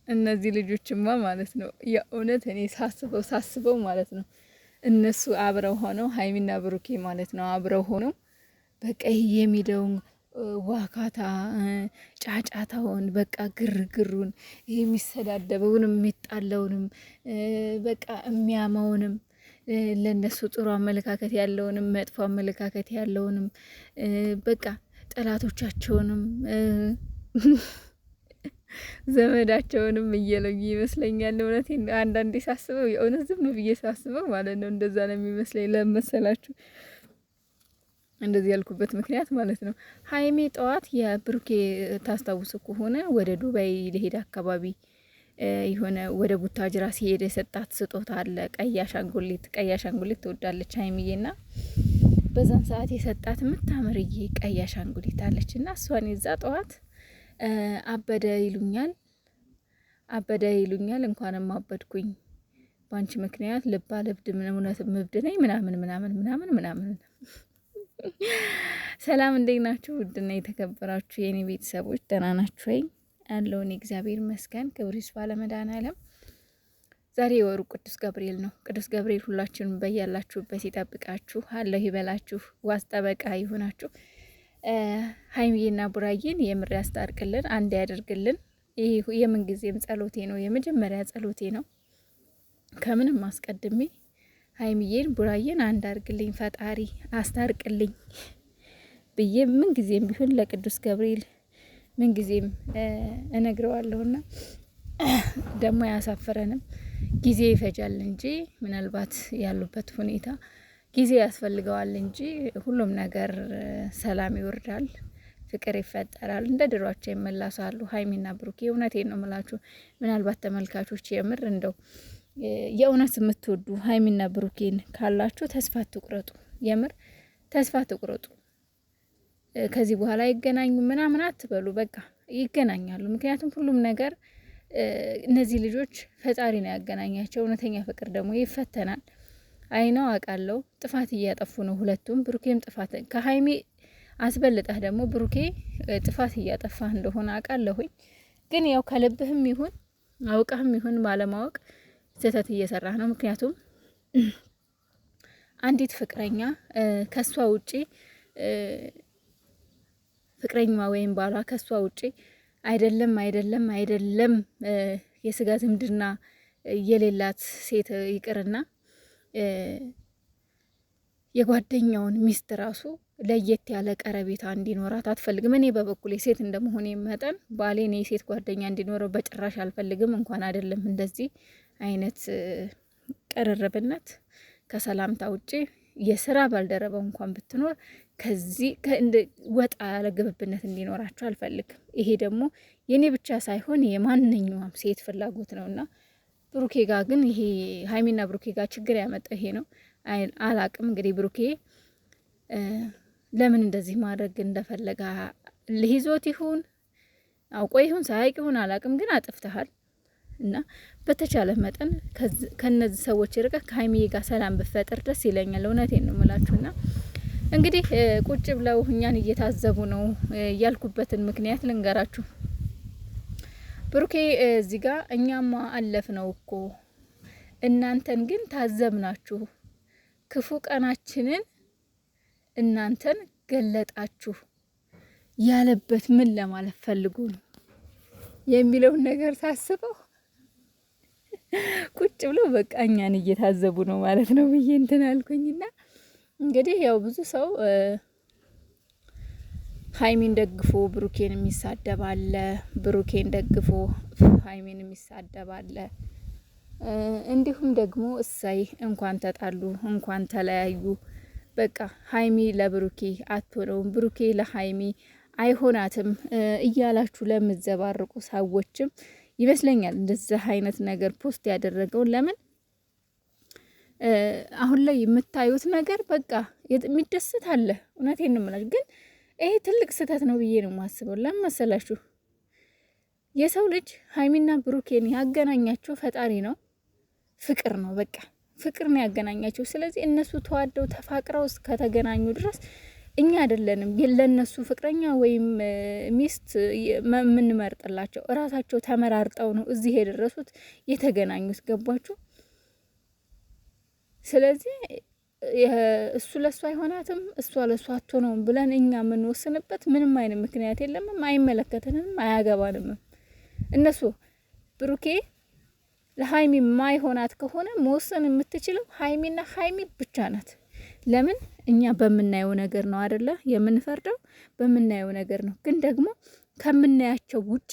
እነዚህ ልጆችማ ማለት ነው የእውነት እኔ ሳስበው ማለት ነው እነሱ አብረው ሆነው ሀይሚና ብሩኬ ማለት ነው አብረው ሆነው በቃ የሚደውን ዋካታ ጫጫታውን በቃ ግርግሩን የሚሰዳደበውንም የሚጣለውንም በቃ የሚያማውንም ለነሱ ጥሩ አመለካከት ያለውንም መጥፎ አመለካከት ያለውንም በቃ ጠላቶቻቸውንም ዘመዳቸውንም እየለዩ ይመስለኛል። እውነቴን አንዳንዴ ሳስበው የእውነት ዝም ብዬ ሳስበው ማለት ነው እንደዛ ነው የሚመስለኝ። ለመሰላችሁ እንደዚህ ያልኩበት ምክንያት ማለት ነው ሀይሜ ጠዋት የብሩኬ ታስታውሱ ከሆነ ወደ ዱባይ ሊሄድ አካባቢ የሆነ ወደ ቡታጅራ ሲሄድ የሰጣት ስጦታ አለ። ቀይ አሻንጉሊት ትወዳለች ሀይሚዬና በዛን ሰዓት የሰጣት የምታምርዬ ቀይ አሻንጉሊት አለች እና እሷን የዛ ጠዋት አበደ ይሉኛል እንኳንም አበድኩኝ ባንቺ ምክንያት ልባ ልብድ እውነት ምብድ ነኝ ምናምን ሰላም እንዴት ናችሁ? ውድና የተከበራችሁ የኔ ቤተሰቦች ደህና ናችሁ ወይ? ያለውን እግዚአብሔር ይመስገን ክብር ይስፋ ለመድኃኔዓለም። ዛሬ የወሩ ቅዱስ ገብርኤል ነው። ቅዱስ ገብርኤል ሁላችሁንም በያላችሁበት ይጠብቃችሁ፣ አለሁ ይበላችሁ፣ ዋስ ጠበቃ ይሆናችሁ። ሀይሚዬና ቡራዬን የምር ያስታርቅልን፣ አንድ ያደርግልን። ይህ የምንጊዜም ጸሎቴ ነው፣ የመጀመሪያ ጸሎቴ ነው። ከምንም አስቀድሜ ሀይሚዬን ቡራዬን አንድ አርግልኝ፣ ፈጣሪ አስታርቅልኝ ብዬ ምንጊዜም ቢሆን ለቅዱስ ገብርኤል ምንጊዜም እነግረዋለሁና ደግሞ ያሳፈረንም ጊዜ ይፈጃል እንጂ ምናልባት ያሉበት ሁኔታ ጊዜ ያስፈልገዋል እንጂ ሁሉም ነገር ሰላም ይወርዳል፣ ፍቅር ይፈጠራል፣ እንደ ድሯቸው ይመለሳሉ ሀይሚና ብሩኬ። እውነቴን ነው የምላችሁ። ምናልባት ተመልካቾች የምር እንደው የእውነት የምትወዱ ሀይሚና ብሩኬን ካላችሁ ተስፋ አትቁረጡ፣ የምር ተስፋ አትቁረጡ። ከዚህ በኋላ ይገናኙ ምናምን አትበሉ፣ በቃ ይገናኛሉ። ምክንያቱም ሁሉም ነገር እነዚህ ልጆች ፈጣሪ ነው ያገናኛቸው። እውነተኛ ፍቅር ደግሞ ይፈተናል። አይነው አውቃለሁ፣ ጥፋት እያጠፉ ነው ሁለቱም። ብሩኬም ጥፋት ከሀይሚ አስበልጠህ ደግሞ ብሩኬ ጥፋት እያጠፋህ እንደሆነ አውቃለሁኝ። ግን ያው ከልብህም ይሁን አውቀህም ይሁን ባለማወቅ ስህተት እየሰራህ ነው። ምክንያቱም አንዲት ፍቅረኛ ከሷ ውጪ ፍቅረኛዋ ወይም ባሏ ከሷ ውጪ አይደለም የስጋ ዝምድና የሌላት ሴት ይቅርና የጓደኛውን ሚስት ራሱ ለየት ያለ ቀረቤታ እንዲኖራት አትፈልግም። እኔ በበኩሌ ሴት እንደመሆኔ መጠን ባሌን የሴት ጓደኛ እንዲኖረው በጭራሽ አልፈልግም። እንኳን አይደለም እንደዚህ አይነት ቅርርብነት ከሰላምታ ውጪ የስራ ባልደረባው እንኳን ብትኖር ከዚህ ወጣ ያለ ግብብነት እንዲኖራቸው አልፈልግም። ይሄ ደግሞ የኔ ብቻ ሳይሆን የማንኛውም ሴት ፍላጎት ነውና ብሩኬ ጋር ግን ይሄ ሀይሚና ብሩኬ ጋር ችግር ያመጣው ይሄ ነው። አላቅም እንግዲህ ብሩኬ ለምን እንደዚህ ማድረግ እንደፈለገ ልሂዞት ይሁን አውቆ ይሁን ሳያውቅ ይሁን አላቅም፣ ግን አጥፍተሃል እና በተቻለ መጠን ከነዚህ ሰዎች ርቀህ ከሀይሚዬ ጋር ሰላም ብፈጥር ደስ ይለኛል። እውነቴን ነው የምላችሁና እንግዲህ ቁጭ ብለው እኛን እየታዘቡ ነው ያልኩበትን ምክንያት ልንገራችሁ። ብሩኬ እዚህ ጋር እኛማ አለፍ ነው እኮ እናንተን ግን ታዘብናችሁ፣ ክፉ ቀናችንን እናንተን ገለጣችሁ ያለበት ምን ለማለት ፈልጉ ነው የሚለውን ነገር ሳስበው ቁጭ ብለው በቃ እኛን እየታዘቡ ነው ማለት ነው ብዬ እንትን አልኩኝና እንግዲህ ያው ብዙ ሰው ሀይሚን ደግፎ ብሩኬን የሚሳደባለ፣ ብሩኬን ደግፎ ሀይሚን የሚሳደባለ፣ እንዲሁም ደግሞ እሳይ እንኳን ተጣሉ እንኳን ተለያዩ በቃ ሀይሚ ለብሩኬ አትሆነውም ብሩኬ ለሀይሚ አይሆናትም እያላችሁ ለምትዘባርቁ ሰዎችም ይመስለኛል እንደዚህ አይነት ነገር ፖስት ያደረገው። ለምን አሁን ላይ የምታዩት ነገር በቃ የሚደስት አለ። እውነቴን ነው የምላችሁ፣ ግን ይሄ ትልቅ ስህተት ነው ብዬ ነው የማስበው። ለምን መሰላችሁ? የሰው ልጅ ሀይሚና ብሩኬን ያገናኛቸው ፈጣሪ ነው፣ ፍቅር ነው። በቃ ፍቅር ነው ያገናኛቸው። ስለዚህ እነሱ ተዋደው ተፋቅረው እስከተገናኙ ድረስ እኛ አይደለንም ለነሱ ፍቅረኛ ወይም ሚስት የምንመርጥላቸው። እራሳቸው ተመራርጠው ነው እዚህ የደረሱት የተገናኙት። ገባችሁ? ስለዚህ እሱ ለሱ አይሆናትም እሷ ለሱ አትሆነውም ብለን እኛ የምንወስንበት ምንም አይነት ምክንያት የለምም። አይመለከተንም፣ አያገባንም። እነሱ ብሩኬ ለሀይሚ ማይሆናት ከሆነ መወሰን የምትችለው ሀይሚና ሀይሚ ብቻ ናት። ለምን? እኛ በምናየው ነገር ነው አይደለ የምንፈርደው፣ በምናየው ነገር ነው። ግን ደግሞ ከምናያቸው ውጪ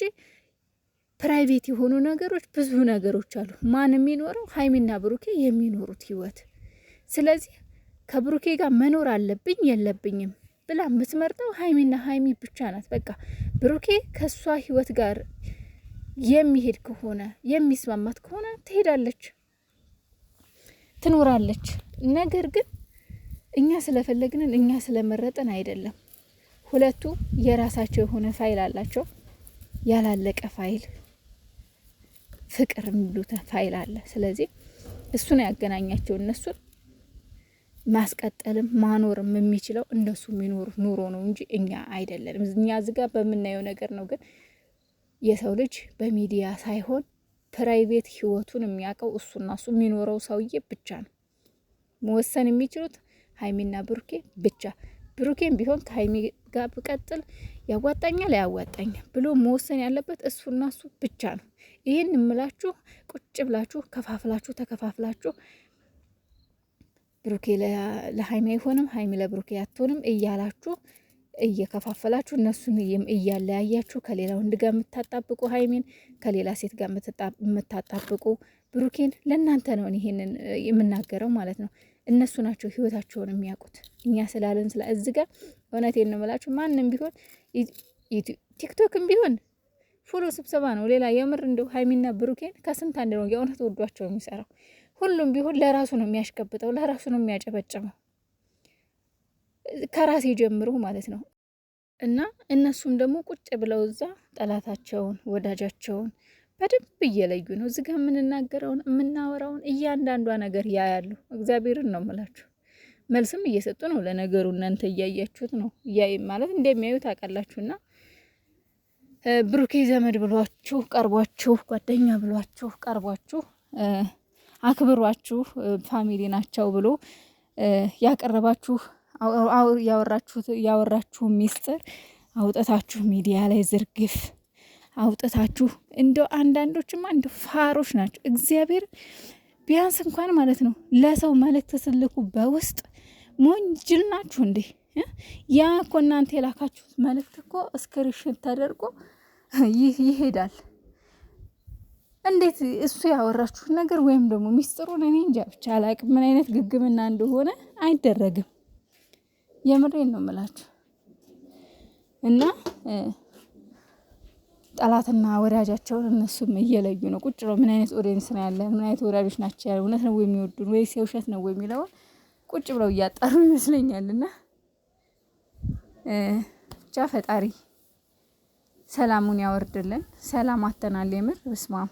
ፕራይቬት የሆኑ ነገሮች ብዙ ነገሮች አሉ። ማን የሚኖረው? ሀይሚና ብሩኬ የሚኖሩት ህይወት። ስለዚህ ከብሩኬ ጋር መኖር አለብኝ የለብኝም ብላ የምትመርጠው ሀይሚና ሀይሚ ብቻ ናት። በቃ ብሩኬ ከሷ ህይወት ጋር የሚሄድ ከሆነ የሚስማማት ከሆነ ትሄዳለች፣ ትኖራለች። ነገር ግን እኛ ስለፈለግንን እኛ ስለመረጠን አይደለም። ሁለቱ የራሳቸው የሆነ ፋይል አላቸው፣ ያላለቀ ፋይል፣ ፍቅር የሚሉት ፋይል አለ። ስለዚህ እሱን ያገናኛቸው እነሱን ማስቀጠልም ማኖርም የሚችለው እነሱ የሚኖሩት ኑሮ ነው እንጂ እኛ አይደለንም። እኛ ዝጋ በምናየው ነገር ነው። ግን የሰው ልጅ በሚዲያ ሳይሆን ፕራይቬት ህይወቱን የሚያውቀው እሱና እሱ የሚኖረው ሰውዬ ብቻ ነው። መወሰን የሚችሉት ሀይሚና ብሩኬ ብቻ። ብሩኬም ቢሆን ከሀይሚ ጋር ብቀጥል ያዋጣኛል አያዋጣኛል ብሎ መወሰን ያለበት እሱና እሱ ብቻ ነው። ይህን እምላችሁ ቁጭ ብላችሁ ከፋፍላችሁ ተከፋፍላችሁ ብሩኬ ለሀይሚ አይሆንም ሀይሚ ለብሩኬ አትሆንም እያላችሁ እየከፋፈላችሁ እነሱን እያለያያችሁ ከሌላ ወንድ ጋር የምታጣብቁ ሀይሚን ከሌላ ሴት ጋር የምታጣብቁ ብሩኬን ለእናንተ ነው ይሄንን የምናገረው ማለት ነው። እነሱ ናቸው ህይወታቸውን የሚያውቁት። እኛ ስላለን እዚ ጋር እውነቴን ነው የምላችሁ። ማንም ቢሆን ቲክቶክም ቢሆን ፎሎ ስብሰባ ነው። ሌላ የምር እንደው ሀይሚና ብሩኬን ከስንት አንድ ነው የእውነት ወዷቸው የሚሰራው። ሁሉም ቢሆን ለራሱ ነው የሚያሽቀብጠው፣ ለራሱ ነው የሚያጨበጭበው፣ ከራሴ ጀምሮ ማለት ነው። እና እነሱም ደግሞ ቁጭ ብለው እዛ ጠላታቸውን ወዳጃቸውን በደንብ እየለዩ ነው። እዚጋ የምንናገረውን የምናወራውን እያንዳንዷ ነገር ያያሉ። እግዚአብሔርን ነው የምላችሁ። መልስም እየሰጡ ነው። ለነገሩ እናንተ እያያችሁት ነው። ማለት እንደሚያዩት አውቃላችሁና ብሩኬ ዘመድ ብሏችሁ ቀርቧችሁ፣ ጓደኛ ብሏችሁ ቀርቧችሁ አክብሯችሁ ፋሚሊ ናቸው ብሎ ያቀረባችሁ ያወራችሁ ሚስጥር አውጥታችሁ ሚዲያ ላይ ዝርግፍ አውጥታችሁ እንደው አንዳንዶችማ እንደው ፋሮች ናቸው። እግዚአብሔር ቢያንስ እንኳን ማለት ነው ለሰው መልእክት ስልኩ በውስጥ ሞንጅል ናችሁ እንዴ? ያ እኮ እናንተ የላካችሁት መልእክት እኮ ስክሪንሾት ተደርጎ ይሄዳል። እንዴት እሱ ያወራችሁት ነገር ወይም ደግሞ ሚስጥሩን እኔ እንጃ ብቻ አላቅም፣ ምን አይነት ግግምና እንደሆነ አይደረግም። የምሬን ነው የምላችሁ። እና ጠላትና ወዳጃቸውን እነሱም እየለዩ ነው። ቁጭ ነው ምን አይነት ኦዲየንስ ነው ያለን፣ ምን አይነት ወዳጆች ናቸው ያለን፣ እውነት ነው የሚወዱን ወይስ የውሸት ነው የሚለውን ቁጭ ብለው እያጣሩ ይመስለኛልና ብቻ ፈጣሪ ሰላሙን ያወርድልን። ሰላም አተናል የምር በስማም